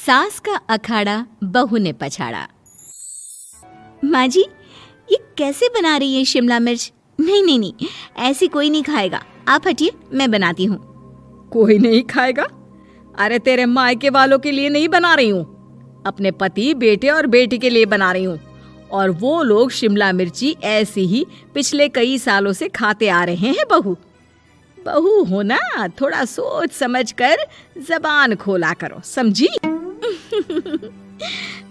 सास का अखाड़ा बहू ने पछाड़ा। माँ जी, ये कैसे बना रही है शिमला मिर्च? नहीं नहीं नहीं, ऐसी कोई नहीं खाएगा। आप हटिए, मैं बनाती हूँ। कोई नहीं खाएगा? अरे तेरे मायके वालों के लिए नहीं बना रही हूँ, अपने पति, बेटे और बेटी के लिए बना रही हूँ। और वो लोग शिमला मिर्ची ऐसी ही पिछले कई सालों से खाते आ रहे हैं। बहू बहू हो ना, थोड़ा सोच समझ कर जबान खोला करो, समझी?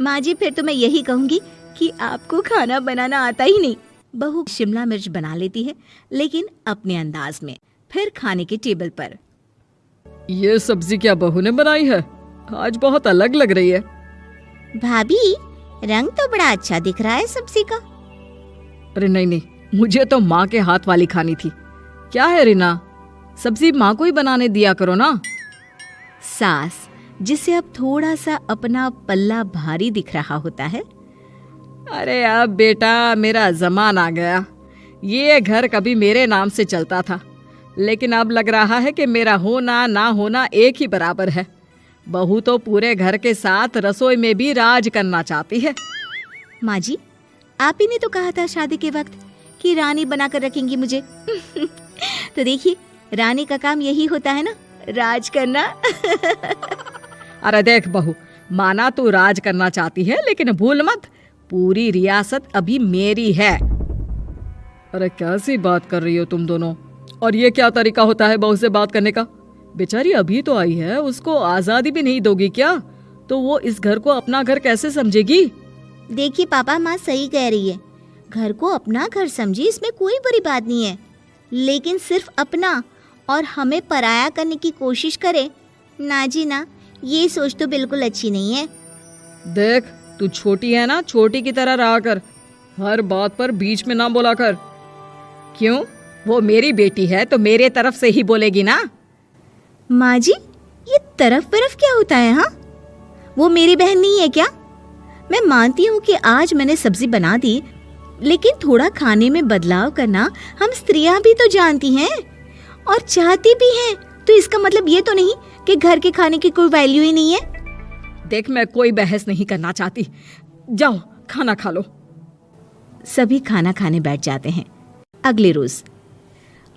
माँ जी, फिर तो मैं यही कहूँगी कि आपको खाना बनाना आता ही नहीं। बहू शिमला मिर्च बना लेती है, लेकिन अपने अंदाज में। फिर खाने के टेबल पर, ये सब्जी क्या बहू ने बनाई है? आज बहुत अलग लग रही है। भाभी, रंग तो बड़ा अच्छा दिख रहा है सब्जी का। अरे नहीं नहीं, मुझे तो माँ के हाथ वाली खानी थी। क्या है रीना, सब्जी माँ को ही बनाने दिया करो ना। सास, जिसे अब थोड़ा सा अपना पल्ला भारी दिख रहा होता है। अरे अब बेटा मेरा जमाना आ गया। ये घर कभी मेरे नाम से चलता था, लेकिन अब लग रहा है कि मेरा होना ना होना एक ही बराबर है। बहू तो पूरे घर के साथ रसोई में भी राज करना चाहती है। माँ जी, आप ही ने तो कहा था शादी के वक्त कि रानी बनाकर रखेंगी मुझे। तो देखिए, रानी का काम यही होता है ना, राज करना। अरे देख बहू, माना तू राज करना चाहती है, लेकिन भूल मत, पूरी रियासत अभी मेरी है। अरे कैसी बात कर रही हो तुम दोनों? और ये क्या तरीका होता है बहू से बात करने का? बेचारी अभी तो आई है, उसको आजादी भी नहीं दोगी क्या? तो वो इस घर को अपना घर कैसे समझेगी? देखिए पापा, माँ सही कह रही है। घर को अपना घर समझी, इसमें कोई बुरी बात नहीं है। लेकिन सिर्फ अपना और हमें पराया करने की कोशिश करे ना जी ना, ये सोच तो बिल्कुल अच्छी नहीं है। देख, तू छोटी है ना, छोटी की तरह रहा कर। हर बात पर बीच में ना बोला कर। क्यों? वो मेरी बेटी है तो मेरे तरफ से ही बोलेगी ना। माँ जी, ये तरफ क्या होता है? हाँ, वो मेरी बहन नहीं है क्या? मैं मानती हूँ कि आज मैंने सब्जी बना दी, लेकिन थोड़ा खाने में बदलाव करना हम स्त्रियां भी तो जानती हैं और चाहती भी हैं। तो इसका मतलब ये तो नहीं कि घर के खाने की कोई वैल्यू ही नहीं है। देख, मैं कोई बहस नहीं करना चाहती, जाओ खाना खा लो। सभी खाना खाने बैठ जाते हैं। अगले रोज,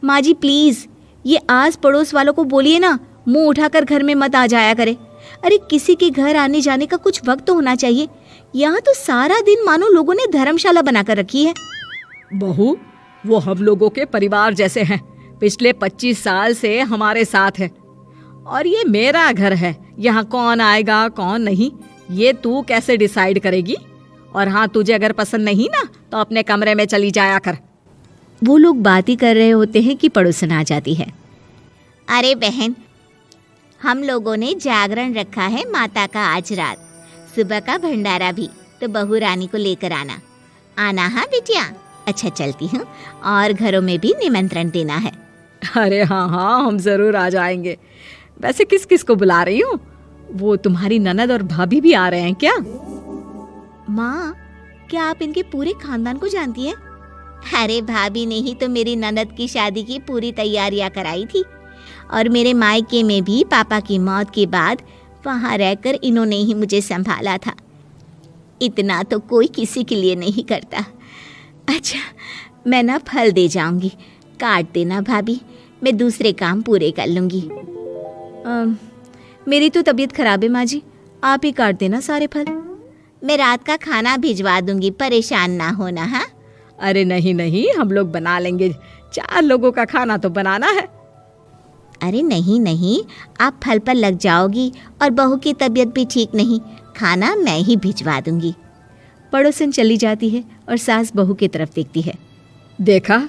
माँ जी प्लीज, ये आस पड़ोस वालों को बोलिए ना, मुंह उठाकर घर में मत आ जाया करे। अरे किसी के घर आने जाने का कुछ वक्त तो होना चाहिए। यहाँ तो सारा दिन मानो लोगों ने धर्मशाला बनाकर रखी है। बहू, वो हम लोगों के परिवार जैसे हैं, पिछले 25 साल से हमारे साथ है। और ये मेरा घर है, यहाँ कौन आएगा कौन नहीं ये तू कैसे डिसाइड करेगी? और हाँ, तुझे अगर पसंद नहीं ना तो अपने कमरे में चली जाया कर। वो लोग बात ही कर रहे होते हैं कि पड़ोसन आ जाती है। अरे बहन, हम लोगों ने जागरण रखा है माता का आज रात, सुबह का भंडारा भी, तो बहू रानी को लेकर आना। आना हाँ बिटिया? अच्छा चलती हूँ, और घरों में भी निमंत्रण देना है। अरे हाँ हाँ, हम जरूर आ जाएंगे। वैसे किस किस को बुला रही हूँ? वो तुम्हारी ननद और भाभी भी आ रहे हैं क्या? माँ, क्या आप इनके पूरे खानदान को जानती हैं? अरे भाभी ने ही तो मेरी ननद की शादी की पूरी तैयारियां कराई थी, और मेरे मायके में भी पापा की मौत के बाद वहाँ रहकर इन्होंने ही मुझे संभाला था। इतना तो कोई किसी के लिए नहीं करता। अच्छा, मैं ना फल दे जाऊंगी, काट देना भाभी, मैं दूसरे काम पूरे कर लूंगी। मेरी तो तबीयत खराब है माँ जी, आप ही काट देना सारे फल। मैं रात का खाना भिजवा दूंगी, परेशान ना होना। हाँ? अरे नहीं नहीं, हम लोग बना लेंगे, 4 लोगों का खाना तो बनाना है। अरे नहीं नहीं, आप फल पर लग जाओगी, और बहू की तबीयत भी ठीक नहीं, खाना मैं ही भिजवा दूंगी। पड़ोसन चली जाती है और सास बहू की तरफ देखती है। देखा,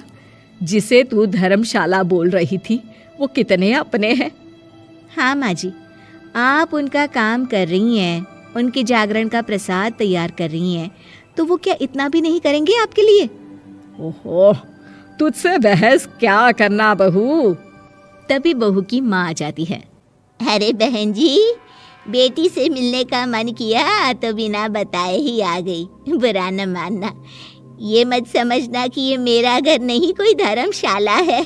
जिसे तू धर्मशाला बोल रही थी वो कितने अपने हैं। हाँ माँ जी, आप उनका काम कर रही हैं, उनके जागरण का प्रसाद तैयार कर रही हैं, तो वो क्या इतना भी नहीं करेंगे आपके लिए? ओहो, तुझसे बहस क्या करना बहू। तभी बहू की माँ आ जाती है। अरे बहन जी, बेटी से मिलने का मन किया तो बिना बताए ही आ गई, बुरा न मानना। ये मत समझना कि ये मेरा घर नहीं, कोई धर्मशाला है।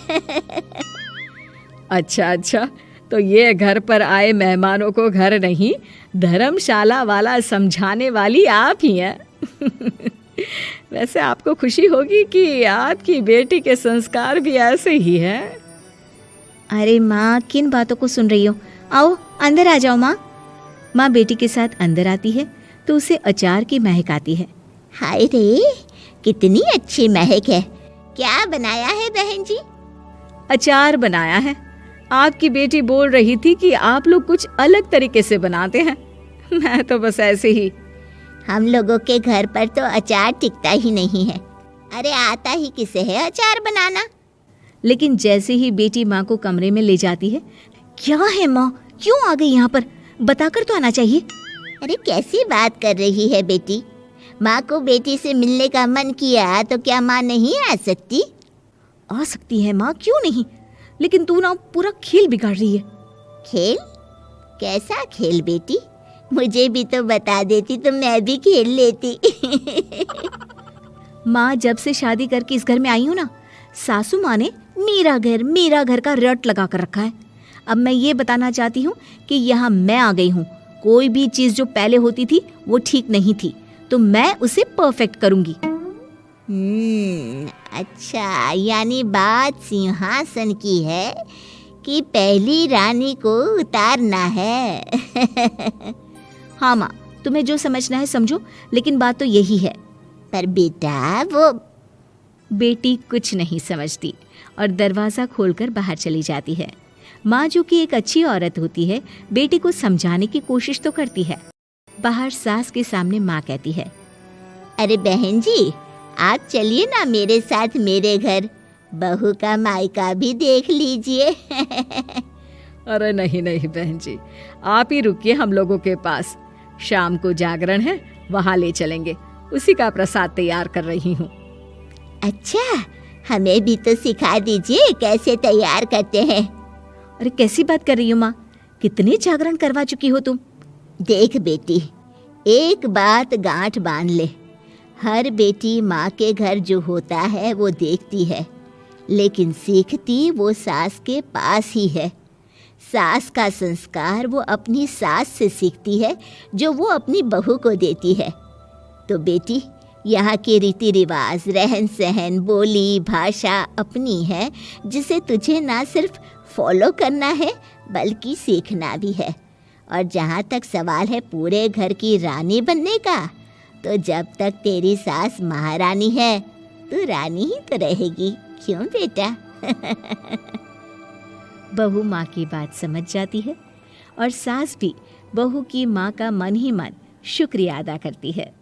अच्छा अच्छा, तो ये घर पर आए मेहमानों को घर नहीं धर्मशाला वाला समझाने वाली आप ही हैं। वैसे आपको खुशी होगी कि आपकी बेटी के संस्कार भी ऐसे ही हैं। अरे माँ, किन बातों को सुन रही हो? आओ अंदर आ जाओ माँ। माँ बेटी के साथ अंदर आती है तो उसे अचार की महक आती है। हाय रे, कितनी अच्छी महक है। क्या बनाया है बहन जी? अचार बनाया है। आपकी बेटी बोल रही थी कि आप लोग कुछ अलग तरीके से बनाते हैं। मैं तो बस ऐसे ही। हम लोगों के घर पर तो अचार टिकता ही नहीं है। अरे आता ही किसे है अचार बनाना? लेकिन जैसे ही बेटी माँ को कमरे में ले जाती है, क्या है माँ, क्यों आ गई यहाँ पर? बताकर तो आना चाहिए। अरे कैसी बात कर रही है बेटी? माँ को बेटी से मिलने का मन किया तो क्या माँ नहीं आ सकती? आ सकती है माँ, क्यों नहीं, लेकिन तू ना पूरा खेल बिगाड़ रही है। खेल? कैसा खेल बेटी? मुझे भी तो बता देती तो मैं भी खेल लेती। माँ, जब से शादी करके इस घर में आई हूँ ना, सासू माँ ने मेरा घर का रट लगा कर रखा है। अब मैं ये बताना चाहती हूँ कि यहाँ मैं आ गई हूँ। कोई भी चीज़ जो पहले होती थी वो ठीक नहीं थी, तो मैं उसे परफेक्ट करूँगी। अच्छा, यानी बात सिंहासन की है कि पहली रानी को उतारना है। हाँ माँ, तुम्हें जो समझना है समझो, लेकिन बात तो यही है। पर बेटा वो... बेटी कुछ नहीं समझती और दरवाज़ा खोलकर बाहर चली जाती है। माँ, जो कि एक अच्छी औरत होती है, बेटी को समझाने की कोशिश तो करती है। बाहर सास के सामने माँ कहती है, अरे बहन जी, आप चलिए ना मेरे साथ मेरे घर, बहू का मायका भी देख लीजिए। अरे नहीं नहीं बहन जी, आप ही रुकिए हम लोगों के पास। शाम को जागरण है, वहाँ ले चलेंगे। उसी का प्रसाद तैयार कर रही हूँ। अच्छा, हमें भी तो सिखा दीजिए कैसे तैयार करते हैं। अरे कैसी बात कर रही हो माँ, कितने जागरण करवा चुकी हो तुम? देख बेटी, एक बात गांठ बांध ले, हर बेटी माँ के घर जो होता है वो देखती है, लेकिन सीखती वो सास के पास ही है। सास का संस्कार वो अपनी सास से सीखती है, जो वो अपनी बहू को देती है। तो बेटी, यहाँ के रीति रिवाज, रहन सहन, बोली भाषा अपनी है, जिसे तुझे ना सिर्फ फॉलो करना है बल्कि सीखना भी है। और जहाँ तक सवाल है पूरे घर की रानी बनने का, तो जब तक तेरी सास महारानी है, तू रानी ही तो रहेगी। क्यों बेटा? बहू माँ की बात समझ जाती है और सास भी बहू की माँ का मन ही मन शुक्रिया अदा करती है।